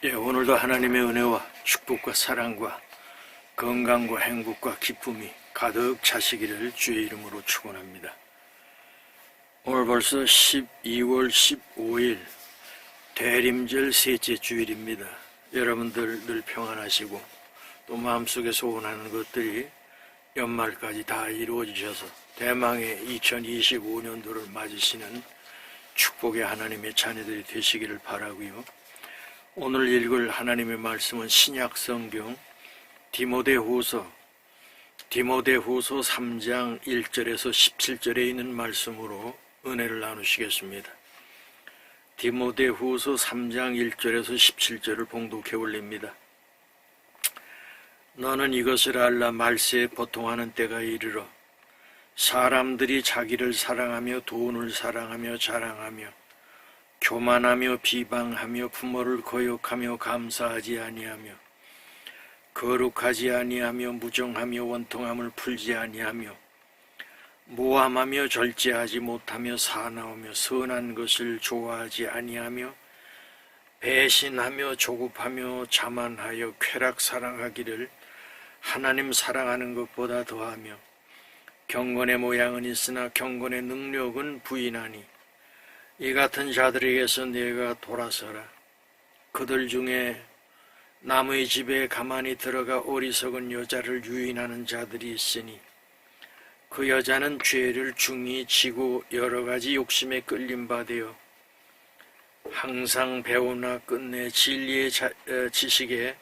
오늘도 하나님의 은혜와 축복과 사랑과 건강과 행복과 기쁨이 가득 차시기를 주의 이름으로 축원합니다. 오늘 벌써 12월 15일 대림절 셋째 주일입니다. 여러분들 늘 평안하시고 또 마음속에 소원하는 것들이 연말까지 다 이루어지셔서 대망의 2025년도를 맞으시는 축복의 하나님의 자녀들이 되시기를 바라고요. 오늘 읽을 하나님의 말씀은 신약 성경 디모데후서 3장 1절에서 17절에 있는 말씀으로 은혜를 나누시겠습니다. 디모데후서 3장 1절에서 17절을 봉독해 올립니다. 너는 이것을 알라. 말세에 보통하는 때가 이르러 사람들이 자기를 사랑하며 돈을 사랑하며 자랑하며 교만하며 비방하며 부모를 거역하며 감사하지 아니하며 거룩하지 아니하며 무정하며 원통함을 풀지 아니하며 모함하며 절제하지 못하며 사나우며 선한 것을 좋아하지 아니하며 배신하며 조급하며 자만하여 쾌락 사랑하기를 하나님 사랑하는 것보다 더하며 경건의 모양은 있으나 경건의 능력은 부인하니 이 같은 자들에게서 내가 돌아서라. 그들 중에 남의 집에 가만히 들어가 어리석은 여자를 유인하는 자들이 있으니 그 여자는 죄를 중히 지고 여러 가지 욕심에 끌림 받되어 항상 배우나 끝내 진리의 지식에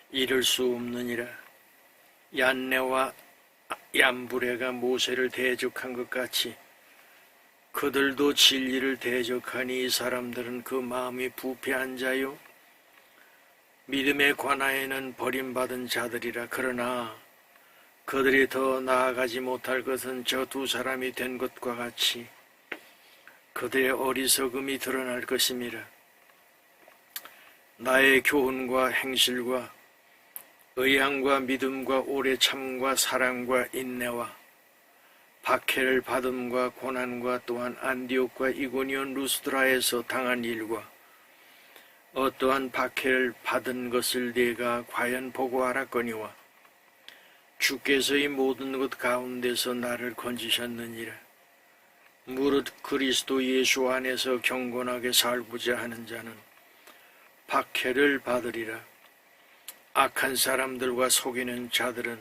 이를 수 없느니라. 얀네와 얀브레가 모세를 대적한 것 같이 그들도 진리를 대적하니 이 사람들은 그 마음이 부패한 자요 믿음의 관하에는 버림받은 자들이라. 그러나 그들이 더 나아가지 못할 것은 저 두 사람이 된 것과 같이 그들의 어리석음이 드러날 것임이라. 나의 교훈과 행실과 의향과 믿음과 오래 참과 사랑과 인내와 박해를 받음과 고난과 또한 안디옥과 이고니온 루스드라에서 당한 일과 어떠한 박해를 받은 것을 네가 과연 보고 알았거니와 주께서 이 모든 것 가운데서 나를 건지셨느니라. 무릇 그리스도 예수 안에서 경건하게 살고자 하는 자는 박해를 받으리라. 악한 사람들과 속이는 자들은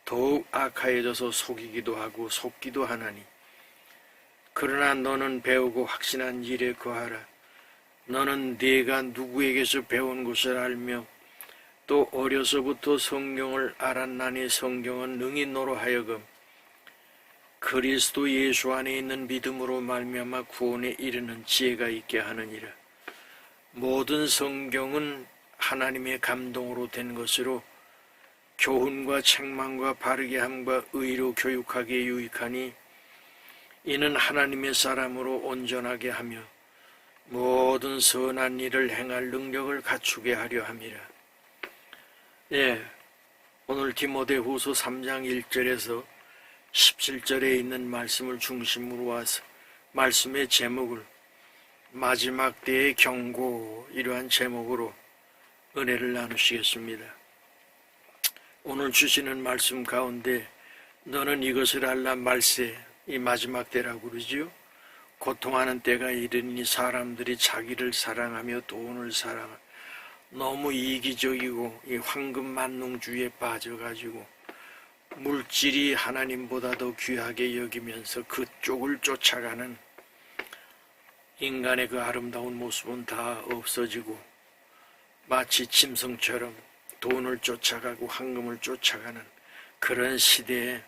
더욱 악하여져서 속이기도 하고 속기도 하나니 그러나 너는 배우고 확신한 일에 거하라. 너는 네가 누구에게서 배운 것을 알며 또 어려서부터 성경을 알았나니 성경은 능히 너로 하여금 그리스도 예수 안에 있는 믿음으로 말미암아 구원에 이르는 지혜가 있게 하느니라. 모든 성경은 하나님의 감동으로 된 것으로 교훈과 책망과 바르게 함과 의로 교육하기에 유익하니 이는 하나님의 사람으로 온전하게 하며 모든 선한 일을 행할 능력을 갖추게 하려 함이라. 오늘 디모데후서 3장 1절에서 17절에 있는 말씀을 중심으로 와서 말씀의 제목을 마지막 때의 경고, 이러한 제목으로 은혜를 나누시겠습니다. 오늘 주시는 말씀 가운데 너는 이것을 알라. 말세, 이 마지막 때라고 그러지요. 고통하는 때가 이르니 사람들이 자기를 사랑하며 돈을 사랑하며 너무 이기적이고 이 황금만능주의에 빠져가지고 물질이 하나님보다 더 귀하게 여기면서 그쪽을 쫓아가는 인간의 그 아름다운 모습은 다 없어지고 마치 짐승처럼 돈을 쫓아가고 황금을 쫓아가는 그런 시대에,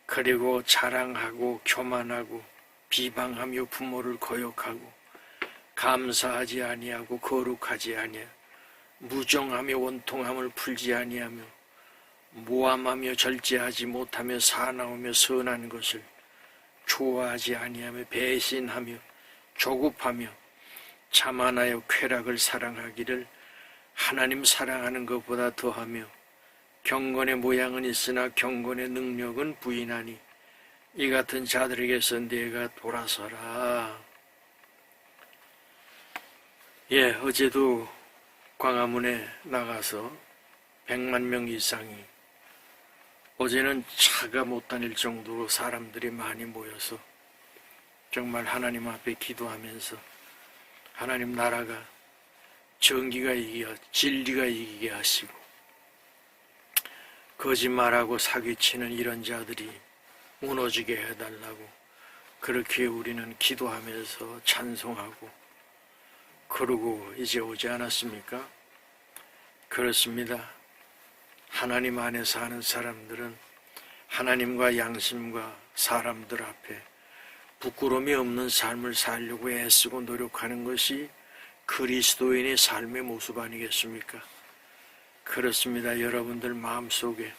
그리고 자랑하고 교만하고 비방하며 부모를 거역하고 감사하지 아니하고 거룩하지 아니하며 무정하며 원통함을 풀지 아니하며 모함하며 절제하지 못하며 사나우며 선한 것을 좋아하지 아니하며 배신하며 조급하며 자만하여 쾌락을 사랑하기를 하나님 사랑하는 것보다 더하며 경건의 모양은 있으나 경건의 능력은 부인하니 이 같은 자들에게서 내가 돌아서라. 어제도 광화문에 나가서 100만 명 이상이, 어제는 차가 못 다닐 정도로 사람들이 많이 모여서 정말 하나님 앞에 기도하면서 하나님 나라가 정의가 이기게, 진리가 이기게 하시고 거짓말하고 사기치는 이런 자들이 무너지게 해달라고 그렇게 우리는 기도하면서 찬송하고 그러고 이제 오지 않았습니까? 그렇습니다. 하나님 안에 사는 사람들은 하나님과 양심과 사람들 앞에 부끄러움이 없는 삶을 살려고 애쓰고 노력하는 것이 그리스도인의 삶의 모습 아니겠습니까? 그렇습니다. 여러분들 마음속에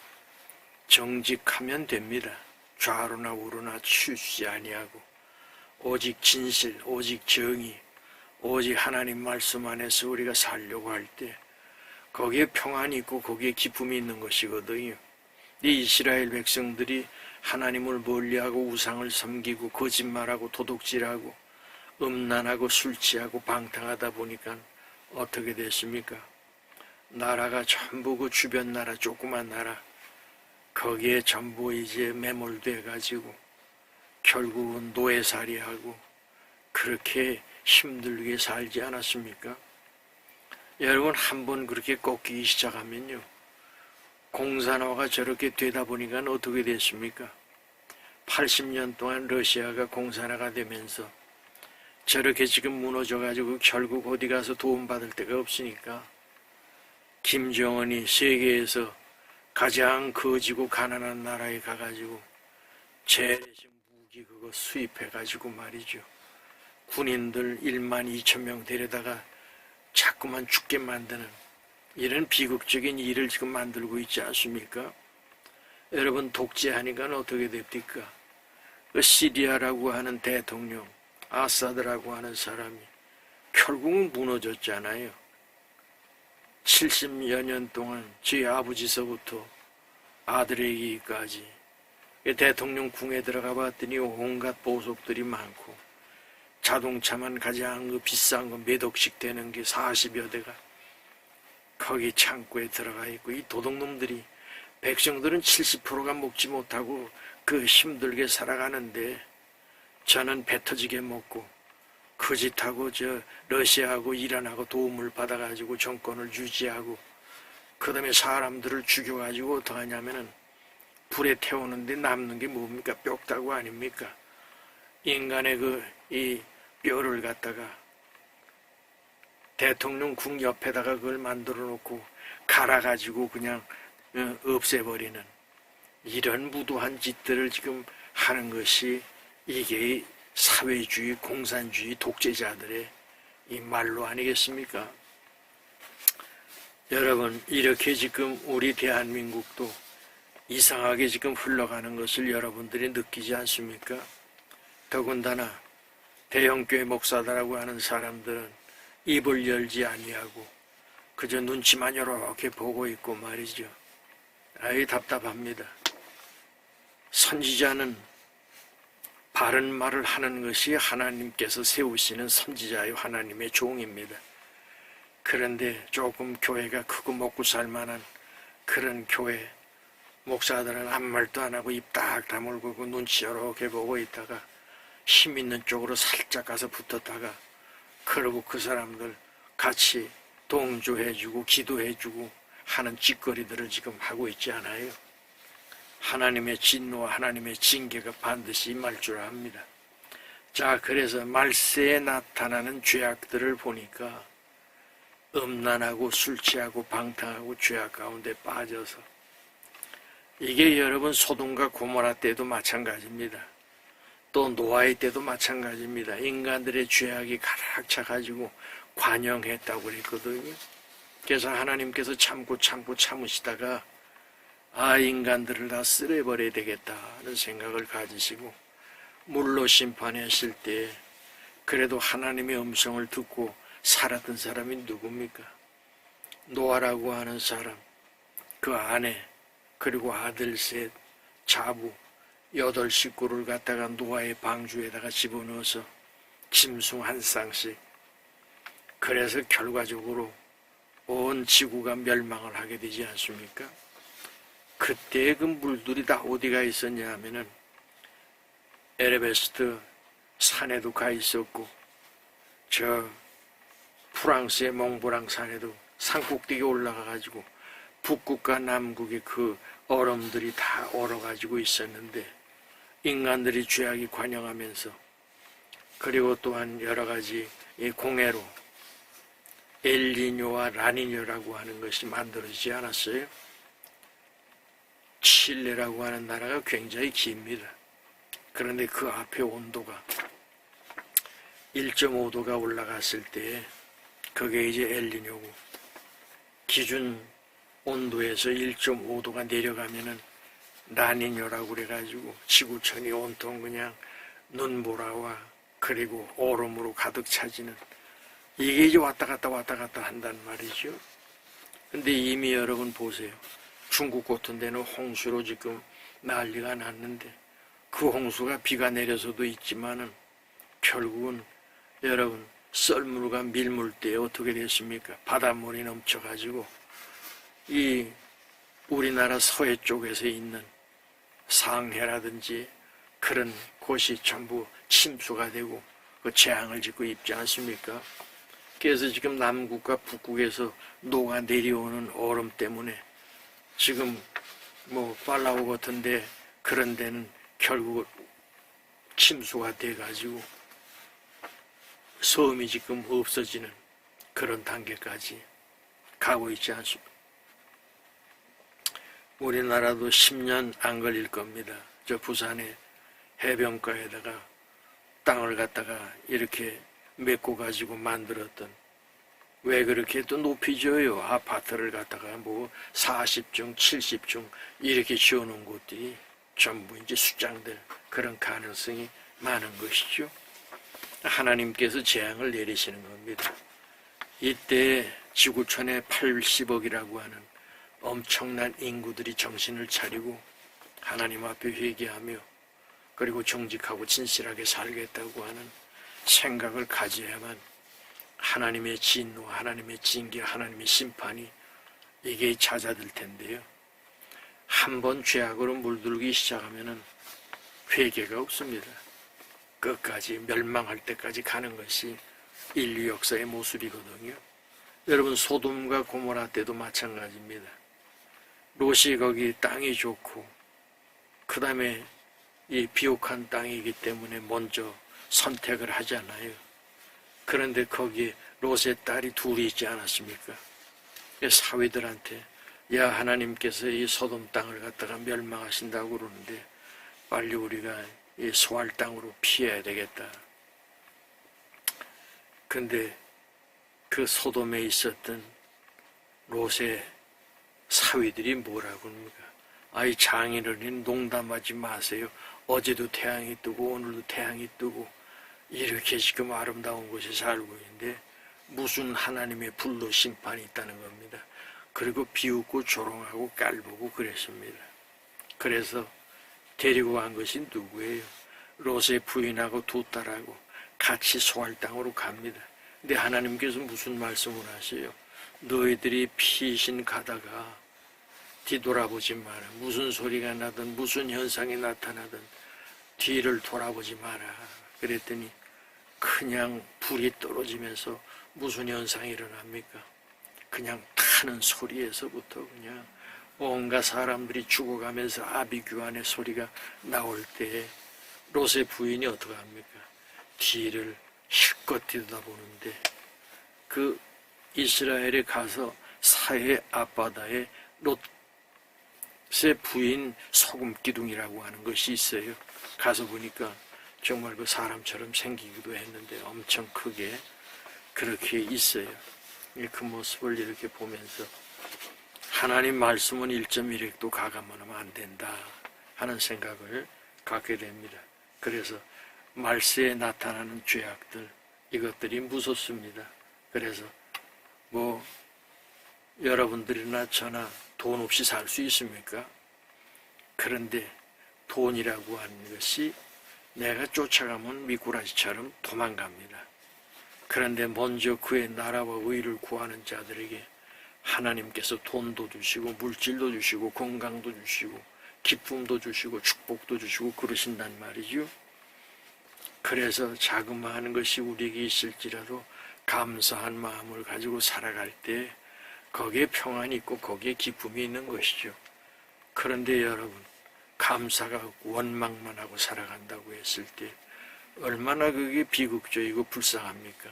정직하면 됩니다. 좌로나 우로나 치우치지 아니하고 오직 진실, 오직 정의, 오직 하나님 말씀 안에서 우리가 살려고 할 때 거기에 평안이 있고 거기에 기쁨이 있는 것이거든요. 이 이스라엘 백성들이 하나님을 멀리하고 우상을 섬기고 거짓말하고 도둑질하고 음란하고 술 취하고 방탕하다 보니까 어떻게 됐습니까? 나라가 전부 그 주변 나라, 조그만 나라, 거기에 전부 이제 매몰돼 가지고 결국은 노예살이하고 그렇게 힘들게 살지 않았습니까? 여러분, 한번 그렇게 꺾이기 시작하면요, 공산화가 저렇게 되다 보니까 어떻게 됐습니까? 80년 동안 러시아가 공산화가 되면서 저렇게 지금 무너져가지고 결국 어디 가서 도움받을 데가 없으니까 김정은이 세계에서 가장 거지고 가난한 나라에 가가지고 재래식 무기 그거 수입해가지고 말이죠. 군인들 1만 2천 명 데려다가 자꾸만 죽게 만드는 이런 비극적인 일을 지금 만들고 있지 않습니까? 여러분, 독재하니까 어떻게 됩니까? 그 시리아라고 하는 대통령, 아사드라고 하는 사람이 결국은 무너졌잖아요. 70여 년 동안 저희 아버지서부터 아들에게까지 대통령 궁에 들어가 봤더니 온갖 보석들이 많고 자동차만 가장 그 비싼 거 몇 억씩 되는 게 40여 대가 거기 창고에 들어가 있고, 이 도둑놈들이 백성들은 70%가 먹지 못하고 그 힘들게 살아가는데 저는 배 터지게 먹고 그 짓하고 저 러시아하고 이란하고 도움을 받아가지고 정권을 유지하고 그 다음에 사람들을 죽여가지고 어떡하냐면은 불에 태우는데 남는 게 뭡니까? 뼈다구 아닙니까? 인간의 이 뼈를 갖다가 대통령 궁 옆에다가 그걸 만들어 놓고 갈아가지고 그냥 없애버리는 이런 무도한 짓들을 지금 하는 것이 이게 사회주의, 공산주의, 독재자들의 이 말로 아니겠습니까? 여러분, 이렇게 지금 우리 대한민국도 이상하게 지금 흘러가는 것을 여러분들이 느끼지 않습니까? 더군다나 대형교회 목사들하고 하는 사람들은 입을 열지 아니하고 그저 눈치만 이렇게 보고 있고 말이죠. 아이 답답합니다. 선지자는 바른 말을 하는 것이 하나님께서 세우시는 선지자의 하나님의 종입니다. 그런데 조금 교회가 크고 먹고 살만한 그런 교회 목사들은 아무 말도 안 하고 입 딱 다물고 그 눈치 이렇게 보고 있다가 힘 있는 쪽으로 살짝 가서 붙었다가 그러고 그 사람들 같이 동조해주고 기도해주고 하는 짓거리들을 지금 하고 있지 않아요? 하나님의 진노와 하나님의 징계가 반드시 임할 줄 압니다. 자, 그래서 말세에 나타나는 죄악들을 보니까 음란하고 술 취하고 방탕하고 죄악 가운데 빠져서 이게 여러분 소돔과 고모라 때도 마찬가지입니다. 또 노아의 때도 마찬가지입니다. 인간들의 죄악이 가득 차가지고 관영했다고 그랬거든요. 그래서 하나님께서 참으시다가 인간들을 다 쓸어버려야 되겠다는 생각을 가지시고 물로 심판하실 때 그래도 하나님의 음성을 듣고 살았던 사람이 누굽니까? 노아라고 하는 사람, 그 아내, 그리고 아들 셋, 자부 8식구를 갖다가 노아의 방주에다가 집어넣어서 짐승 한 쌍씩. 그래서 결과적으로 온 지구가 멸망을 하게 되지 않습니까? 그때 그 물들이 다 어디가 있었냐 하면은 에베레스트 산에도 가 있었고, 저 프랑스의 몽브랑 산에도 산꼭대기에 올라가가지고 북극과 남극의 그 얼음들이 다 얼어가지고 있었는데, 인간들이 죄악이 관영하면서, 그리고 또한 여러 가지 공해로 엘니뇨와 라니뇨라고 하는 것이 만들어지지 않았어요. 칠레라고 하는 나라가 굉장히 깁니다. 그런데 그 앞에 온도가 1.5도가 올라갔을 때 그게 이제 엘니뇨고, 기준 온도에서 1.5도가 내려가면은 라니뇨라고 그래가지고 지구촌이 온통 그냥 눈보라와 그리고 얼음으로 가득 차지는, 이게 이제 왔다 갔다 한단 말이죠. 근데 이미 여러분 보세요. 중국 같은 데는 홍수로 지금 난리가 났는데, 그 홍수가 비가 내려서도 있지만은 결국은 여러분 썰물과 밀물 때에 어떻게 됐습니까? 바닷물이 넘쳐가지고 이 우리나라 서해 쪽에서 있는 상해라든지 그런 곳이 전부 침수가 되고 그 재앙을 짓고 있지 않습니까? 그래서 지금 남극과 북극에서 녹아 내려오는 얼음 때문에 지금 뭐 팔라우 같은데 그런 데는 결국 침수가 돼가지고 섬이 지금 없어지는 그런 단계까지 가고 있지 않습니까? 우리나라도 10년 안 걸릴 겁니다. 저 부산의 해변가에다가 땅을 갖다가 이렇게 메꿔 가지고 만들었던, 왜 그렇게 또 높이 지어요? 아파트를 갖다가 뭐 40층, 70층 이렇게 지어놓은 곳들이 전부 이제 수장될 그런 가능성이 많은 것이죠. 하나님께서 재앙을 내리시는 겁니다. 이때 지구촌에 80억이라고 하는 엄청난 인구들이 정신을 차리고 하나님 앞에 회개하며 그리고 정직하고 진실하게 살겠다고 하는 생각을 가져야만 하나님의 진노, 하나님의 징계, 하나님의 심판이 이게 찾아들 텐데요. 한번 죄악으로 물들기 시작하면은 회개가 없습니다. 끝까지 멸망할 때까지 가는 것이 인류 역사의 모습이거든요. 여러분 소돔과 고모라 때도 마찬가지입니다. 롯이 거기 땅이 좋고 그 다음에 이 비옥한 땅이기 때문에 먼저 선택을 하잖아요. 그런데 거기에 롯의 딸이 둘이 있지 않았습니까? 사위들한테 야 하나님께서 이 소돔 땅을 갖다가 멸망하신다고 그러는데 빨리 우리가 이 소알 땅으로 피해야 되겠다. 근데 그 소돔에 있었던 롯의 사위들이 뭐라고 합니까? 아이 장인어른이 농담하지 마세요. 어제도 태양이 뜨고 오늘도 태양이 뜨고 이렇게 지금 아름다운 곳에 살고 있는데 무슨 하나님의 불로 심판이 있다는 겁니다. 그리고 비웃고 조롱하고 깔보고 그랬습니다. 그래서 데리고 간 것이 누구예요? 롯의 부인하고 두 딸하고 같이 소알 땅으로 갑니다. 근데 하나님께서 무슨 말씀을 하세요? 너희들이 피신 가다가 뒤돌아보지 마라. 무슨 소리가 나든 무슨 현상이 나타나든 뒤를 돌아보지 마라. 그랬더니 그냥 불이 떨어지면서 무슨 현상이 일어납니까? 그냥 타는 소리에서부터 그냥 온갖 사람들이 죽어가면서 아비규환의 소리가 나올 때에 롯의 부인이 어떻게 합니까? 뒤를 실컷 들여다보는데 그 이스라엘에 가서 사해 앞바다에 롯의 부인 소금 기둥이라고 하는 것이 있어요. 가서 보니까 정말 그 사람처럼 생기기도 했는데 엄청 크게 그렇게 있어요. 그 모습을 이렇게 보면서 하나님 말씀은 1.1획도 가감하면 안 된다 하는 생각을 갖게 됩니다. 그래서 말세에 나타나는 죄악들 이것들이 무섭습니다. 그래서 뭐 여러분들이나 저나 돈 없이 살 수 있습니까? 그런데 돈이라고 하는 것이 내가 쫓아가면 미꾸라지처럼 도망갑니다. 그런데 먼저 그의 나라와 의를 구하는 자들에게 하나님께서 돈도 주시고 물질도 주시고 건강도 주시고 기쁨도 주시고 축복도 주시고 그러신단 말이죠. 그래서 자그마한 것이 우리에게 있을지라도 감사한 마음을 가지고 살아갈 때 거기에 평안이 있고 거기에 기쁨이 있는 것이죠. 그런데 여러분, 감사가 원망만 하고 살아간다고 했을 때 얼마나 그게 비극적이고 불쌍합니까?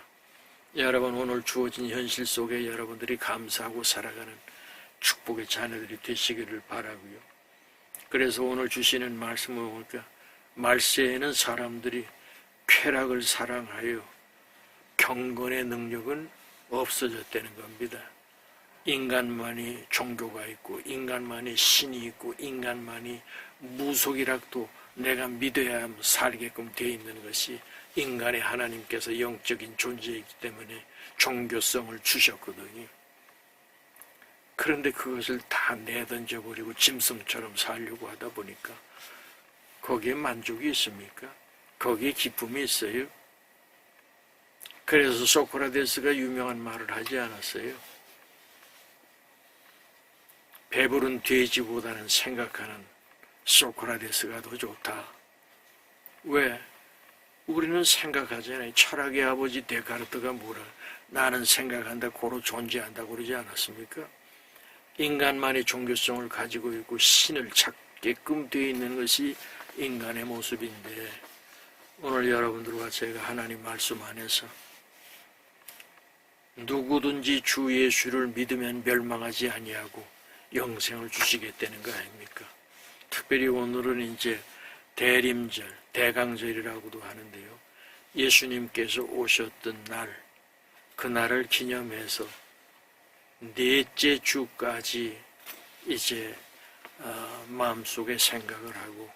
여러분, 오늘 주어진 현실 속에 여러분들이 감사하고 살아가는 축복의 자녀들이 되시기를 바라고요. 그래서 오늘 주시는 말씀을 보니까 말세에는 사람들이 쾌락을 사랑하여 경건의 능력은 없어졌다는 겁니다. 인간만이 종교가 있고 인간만이 신이 있고 인간만이 무속이라도 내가 믿어야 살게끔 되어 있는 것이 인간의 하나님께서 영적인 존재이기 때문에 종교성을 주셨거든요. 그런데 그것을 다 내던져버리고 짐승처럼 살려고 하다 보니까 거기에 만족이 있습니까? 거기에 기쁨이 있어요? 그래서 소크라테스가 유명한 말을 하지 않았어요? 배부른 돼지보다는 생각하는 소크라테스가 더 좋다. 왜? 우리는 생각하잖아요. 철학의 아버지 데카르트가 뭐라 나는 생각한다 고로 존재한다고 그러지 않았습니까? 인간만이 종교성을 가지고 있고 신을 찾게끔 되어 있는 것이 인간의 모습인데 오늘 여러분들과 제가 하나님 말씀 안에서 누구든지 주 예수를 믿으면 멸망하지 아니하고 영생을 주시겠다는 거 아닙니까? 특별히 오늘은 이제 대림절, 대강절이라고도 하는데요. 예수님께서 오셨던 날, 그날을 기념해서 넷째 주까지 이제 마음속에 생각을 하고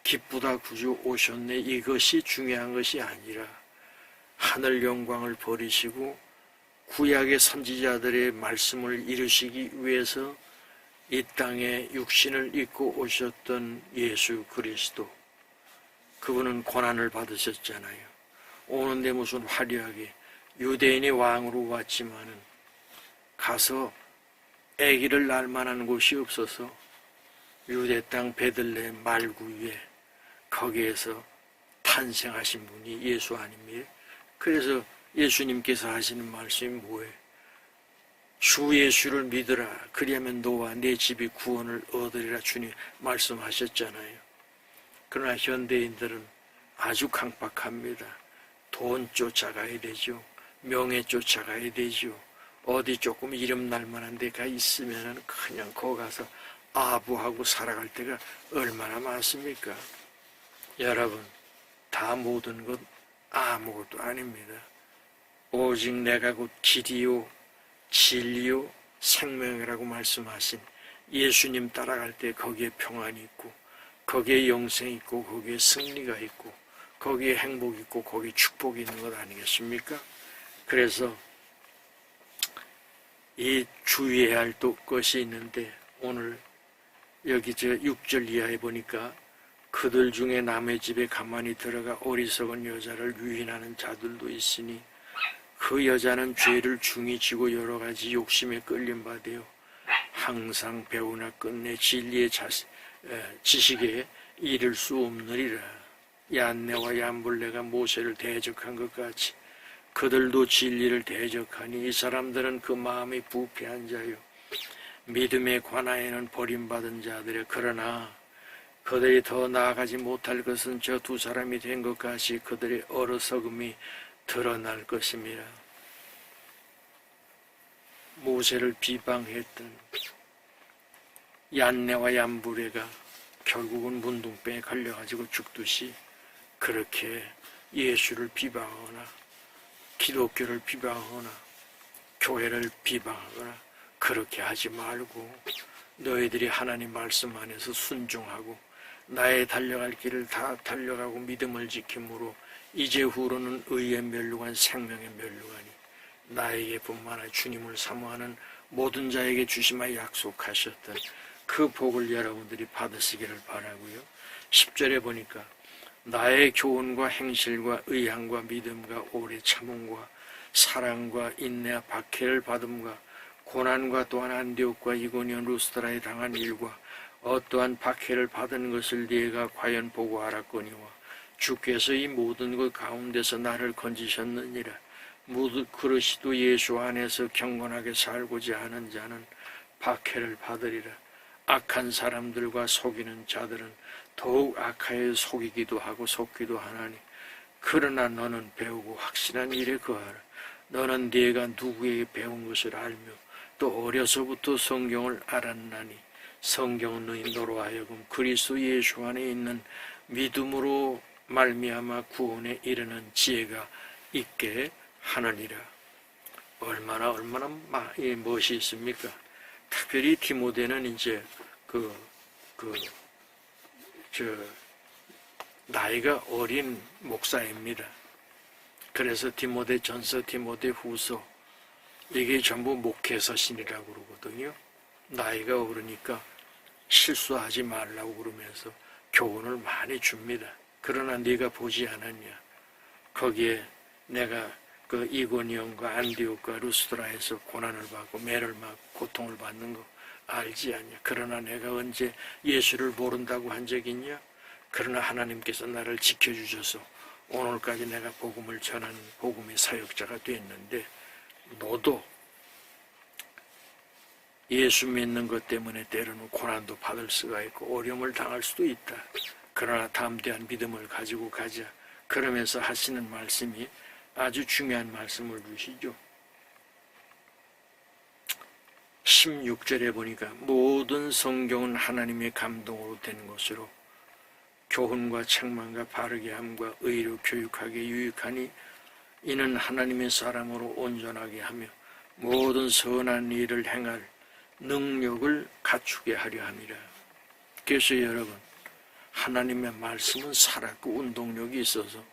기쁘다 구주 오셨네 이것이 중요한 것이 아니라 하늘 영광을 버리시고 구약의 선지자들의 말씀을 이루시기 위해서 이 땅에 육신을 입고 오셨던 예수 그리스도, 그분은 고난을 받으셨잖아요. 오는데 무슨 화려하게 유대인의 왕으로 왔지만은 가서 아기를 낳을 만한 곳이 없어서 유대 땅 베들레헴 말구유에 거기에서 탄생하신 분이 예수 아닙니까? 그래서 예수님께서 하시는 말씀이 뭐예요? 주 예수를 믿으라. 그리하면 너와 내 집이 구원을 얻으리라 주님 말씀하셨잖아요. 그러나 현대인들은 아주 강박합니다. 돈 쫓아가야 되죠. 명예 쫓아가야 되죠. 어디 조금 이름 날 만한 데가 있으면 그냥 거기 가서 아부하고 살아갈 때가 얼마나 많습니까? 여러분, 다 모든 것 아무것도 아닙니다. 오직 내가 곧 길이요 진리요 생명이라고 말씀하신 예수님 따라갈 때 거기에 평안이 있고 거기에 영생이 있고 거기에 승리가 있고 거기에 행복이 있고 거기에 축복이 있는 것 아니겠습니까? 그래서 이 주의해야 할 것이 있는데 오늘 여기 6절 이하에 보니까 그들 중에 남의 집에 가만히 들어가 어리석은 여자를 유인하는 자들도 있으니 그 여자는 죄를 중히 지고 여러 가지 욕심에 끌린 바 되어 항상 배우나 끝내 진리의 지식에 이를 수 없느니라. 얀네와 얀불레가 모세를 대적한 것 같이 그들도 진리를 대적하니 이 사람들은 그 마음이 부패한 자요 믿음에 관하여는 버림받은 자들의 그러나 그들이 더 나아가지 못할 것은 저 두 사람이 된 것 같이 그들의 어리석음이 드러날 것입니다. 모세를 비방했던 얀네와 얀불레가 결국은 문둥병에 걸려가지고 죽듯이 그렇게 예수를 비방하거나 기독교를 비방하거나 교회를 비방하거나 그렇게 하지 말고 너희들이 하나님 말씀 안에서 순종하고 나의 달려갈 길을 다 달려가고 믿음을 지킴으로 이제 후로는 의의 멸류관 생명의 멸류관이 나에게 뿐만 아니라 주님을 사모하는 모든 자에게 주시마 약속하셨던 그 복을 여러분들이 받으시기를 바라고요. 10절에 보니까 나의 교훈과 행실과 의향과 믿음과 오래 참음과 사랑과 인내와 박해를 받음과 고난과 또한 안디옥과 이고니온 루스드라에 당한 일과 어떠한 박해를 받은 것을 네가 과연 보고 알았거니와 주께서 이 모든 것 가운데서 나를 건지셨느니라. 무릇 그릇이도 예수 안에서 경건하게 살고자 하는 자는 박해를 받으리라. 악한 사람들과 속이는 자들은 더욱 악하여 속이기도 하고 속기도 하나니 그러나 너는 배우고 확실한 일에 거하라. 너는 네가 누구에게 배운 것을 알며 또 어려서부터 성경을 알았나니 성경은 너로 하여금 그리스도 예수 안에 있는 믿음으로 말미암아 구원에 이르는 지혜가 있게 하느니라. 얼마나 멋이 있습니까? 특별히 디모데는 이제 나이가 어린 목사입니다. 그래서 디모데 전서, 디모데 후서 이게 전부 목회서신이라고 그러거든요. 나이가 어르니까 실수하지 말라고 그러면서 교훈을 많이 줍니다. 그러나 네가 보지 않았냐? 거기에 내가 그 이고니온과 안디옥과 루스드라에서 고난을 받고 매를 맞고 고통을 받는 거 알지 않냐? 그러나 내가 언제 예수를 모른다고 한 적이 있냐? 그러나 하나님께서 나를 지켜주셔서 오늘까지 내가 복음을 전하는 복음의 사역자가 됐는데 너도 예수 믿는 것 때문에 때로는 고난도 받을 수가 있고 어려움을 당할 수도 있다. 그러나 담대한 믿음을 가지고 가자. 그러면서 하시는 말씀이 아주 중요한 말씀을 주시죠. 16절에 보니까 모든 성경은 하나님의 감동으로 된 것으로 교훈과 책망과 바르게 함과 의로 교육하게 유익하니 이는 하나님의 사람으로 온전하게 하며 모든 선한 일을 행할 능력을 갖추게 하려 함이라. 그래서 여러분, 하나님의 말씀은 살았고 운동력이 있어서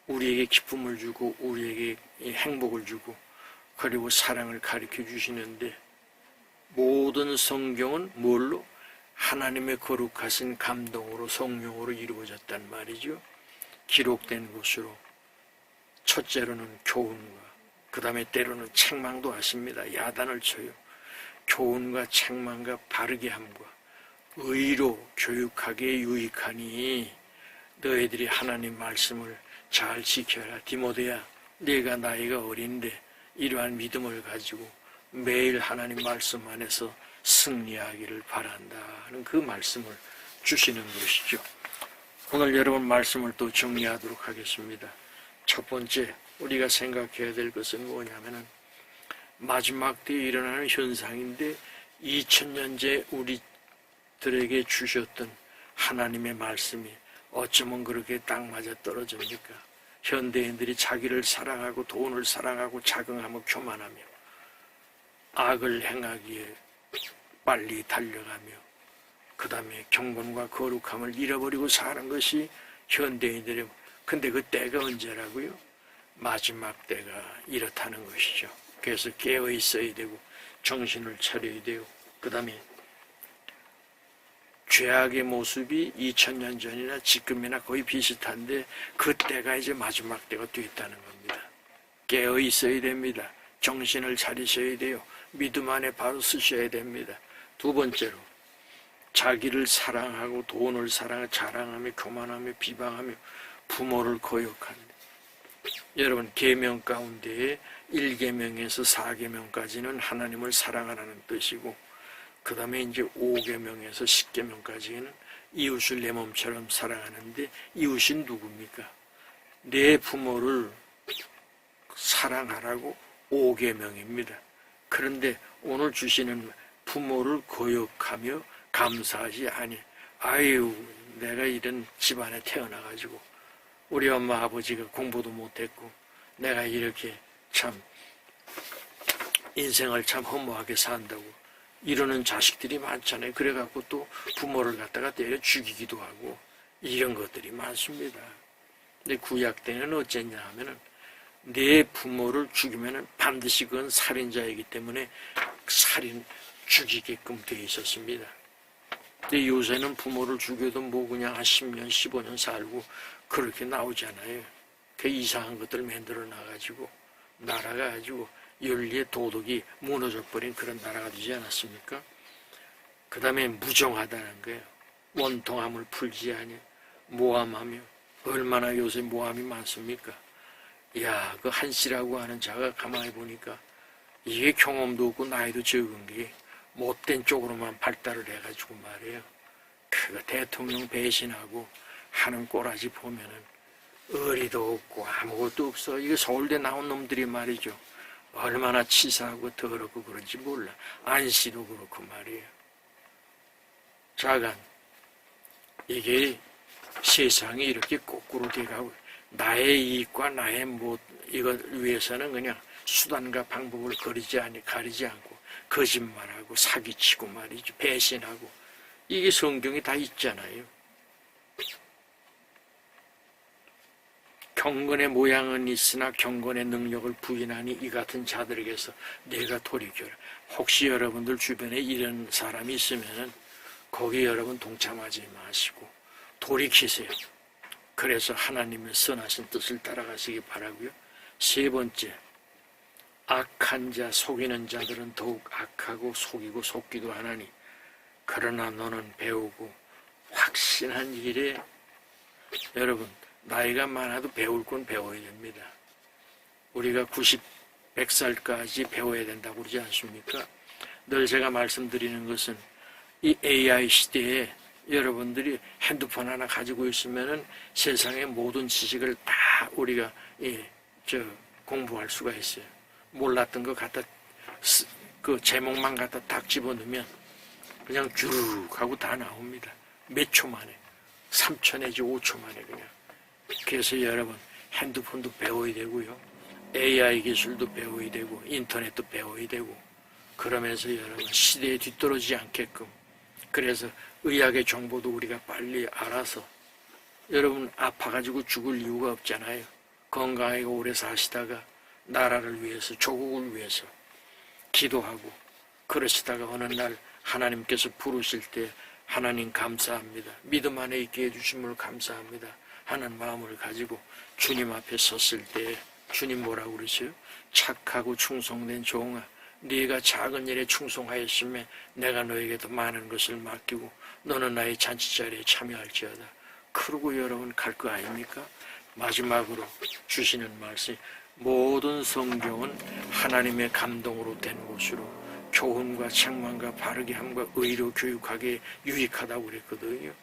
우리에게 기쁨을 주고 우리에게 행복을 주고 그리고 사랑을 가르쳐 주시는데 모든 성경은 뭘로? 하나님의 거룩하신 감동으로 성령으로 이루어졌단 말이죠. 기록된 것으로 첫째로는 교훈과 그 다음에 때로는 책망도 하십니다. 야단을 쳐요. 교훈과 책망과 바르게 함과 의로 교육하게 유익하니 너희들이 하나님 말씀을 잘 지켜라. 디모데야, 네가 나이가 어린데 이러한 믿음을 가지고 매일 하나님 말씀 안에서 승리하기를 바란다는 그 말씀을 주시는 것이죠. 오늘 여러분 말씀을 또 정리하도록 하겠습니다. 첫 번째 우리가 생각해야 될 것은 뭐냐면은 마지막 때에 일어나는 현상인데 2000년째 우리들에게 주셨던 하나님의 말씀이 어쩌면 그렇게 딱 맞아 떨어집니까? 현대인들이 자기를 사랑하고 돈을 사랑하고 자긍하며 교만하며 악을 행하기에 빨리 달려가며 그 다음에 경건과 거룩함을 잃어버리고 사는 것이 현대인들의 근데 그 때가 언제라고요? 마지막 때가 이렇다는 것이죠. 그래서 깨어 있어야 되고 정신을 차려야 되고 그 다음에 죄악의 모습이 2000년 전이나 지금이나 거의 비슷한데 그때가 이제 마지막 때가 됐다는 겁니다. 깨어 있어야 됩니다. 정신을 차리셔야 돼요. 믿음 안에 바로 쓰셔야 됩니다. 두 번째로 자기를 사랑하고 돈을 사랑하고 자랑하며 교만하며 비방하며 부모를 거역한다. 여러분 계명 가운데에 1계명에서 4계명까지는 하나님을 사랑하라는 뜻이고 그 다음에 이제 5계명에서 10계명까지는 이웃을 내 몸처럼 사랑하는데 이웃이 누굽니까? 내 부모를 사랑하라고 5계명입니다. 그런데 오늘 주시는 부모를 거역하며 감사하지 아니 아유 내가 이런 집안에 태어나가지고 우리 엄마 아버지가 공부도 못했고 내가 이렇게 참 인생을 참 허무하게 산다고 이러는 자식들이 많잖아요. 그래갖고 또 부모를 갖다가 때려 죽이기도 하고 이런 것들이 많습니다. 근데 구약 때는 어쨌냐 하면은 내 부모를 죽이면은 반드시 그건 살인자이기 때문에 죽이게끔 되어 있었습니다. 근데 요새는 부모를 죽여도 뭐 그냥 한 10년, 15년 살고 그렇게 나오잖아요. 그 이상한 것들 만들어 놔가지고 날아가가지고 윤리의 도덕이 무너져 버린 그런 나라가 되지 않았습니까? 그 다음에 무정하다는 거예요. 원통함을 풀지 아니 모함하며. 얼마나 요새 모함이 많습니까? 야, 그 한씨라고 하는 자가 가만히 보니까 이게 경험도 없고 나이도 적은 게 못된 쪽으로만 발달을 해가지고 말이에요. 그거 대통령 배신하고 하는 꼬라지 보면은 의리도 없고 아무것도 없어. 이거 서울대 나온 놈들이 말이죠. 얼마나 치사하고 더럽고 그런지 몰라. 안씨도 그렇고 말이에요. 자간, 이게 세상이 이렇게 거꾸로 돼가고 나의 이익과 나의 이걸 위해서는 그냥 수단과 방법을 가리지 않고 거짓말하고 사기치고 말이죠. 배신하고. 이게 성경이 다 있잖아요. 경건의 모양은 있으나 경건의 능력을 부인하니 이 같은 자들에게서 내가 돌이켜라. 혹시 여러분들 주변에 이런 사람이 있으면 거기 여러분 동참하지 마시고 돌이키세요. 그래서 하나님의 선하신 뜻을 따라가시기 바라고요. 세 번째, 악한 자, 속이는 자들은 더욱 악하고 속이고 속기도 하나니 그러나 너는 배우고 확신한 일에 여러분 나이가 많아도 배울 건 배워야 됩니다. 우리가 90, 100살까지 배워야 된다고 그러지 않습니까? 늘 제가 말씀드리는 것은 이 AI 시대에 여러분들이 핸드폰 하나 가지고 있으면은 세상의 모든 지식을 다 우리가 공부할 수가 있어요. 몰랐던 거 갖다 그 제목만 갖다 딱 집어넣으면 그냥 쭉 하고 다 나옵니다. 몇 초 만에, 3초 내지 5초 만에 그냥. 그래서 여러분 핸드폰도 배워야 되고요. AI 기술도 배워야 되고 인터넷도 배워야 되고 그러면서 여러분 시대에 뒤떨어지지 않게끔 그래서 의학의 정보도 우리가 빨리 알아서 여러분 아파가지고 죽을 이유가 없잖아요. 건강하게 오래 사시다가 나라를 위해서 조국을 위해서 기도하고 그러시다가 어느 날 하나님께서 부르실 때 하나님 감사합니다. 믿음 안에 있게 해주심을 감사합니다 하는 마음을 가지고 주님 앞에 섰을 때 주님 뭐라고 그러세요? 착하고 충성된 종아 네가 작은 일에 충성하였으면 내가 너에게 더 많은 것을 맡기고 너는 나의 잔치자리에 참여할지어다. 그러고 여러분 갈 거 아닙니까? 마지막으로 주시는 말씀 모든 성경은 하나님의 감동으로 된 것으로 교훈과 책망과 바르게 함과 의로 교육하기에 유익하다고 그랬거든요.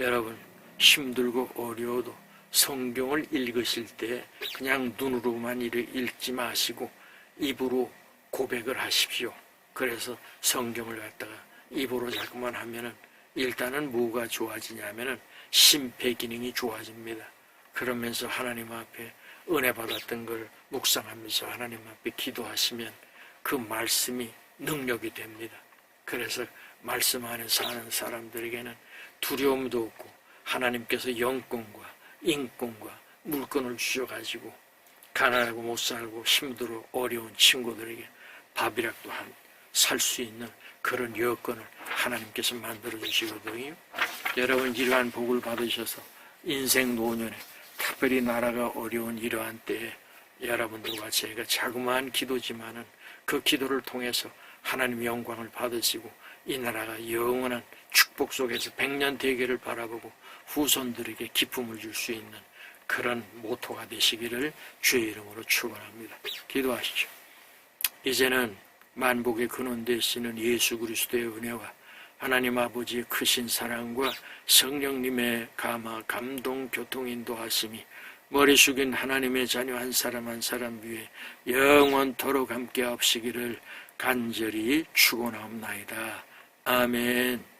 여러분 힘들고 어려워도 성경을 읽으실 때 그냥 눈으로만 읽지 마시고 입으로 고백을 하십시오. 그래서 성경을 갖다가 입으로 자꾸만 하면은 일단은 뭐가 좋아지냐면은 심폐 기능이 좋아집니다. 그러면서 하나님 앞에 은혜 받았던 걸 묵상하면서 하나님 앞에 기도하시면 그 말씀이 능력이 됩니다. 그래서 말씀 안에 사는 사람들에게는 두려움도 없고 하나님께서 영권과 인권과 물건을 주셔가지고 가난하고 못 살고 힘들어 어려운 친구들에게 밥이라도 살 수 있는 그런 여건을 하나님께서 만들어 주시거든요. 여러분 이러한 복을 받으셔서 인생 노년에 특별히 나라가 어려운 이러한 때에 여러분들과 제가 자그마한 기도지만은 그 기도를 통해서 하나님의 영광을 받으시고 이 나라가 영원한 축복 속에서 100년 대계를 바라보고 후손들에게 기쁨을 줄 수 있는 그런 모토가 되시기를 주의 이름으로 축원합니다. 기도하시죠. 이제는 만복의 근원 되시는 예수 그리스도의 은혜와 하나님 아버지의 크신 사랑과 성령님의 감동, 교통, 인도하심이 머리 숙인 하나님의 자녀 한 사람 한 사람 위에 영원토록 함께 하시기를 간절히 축원하옵나이다. 아멘.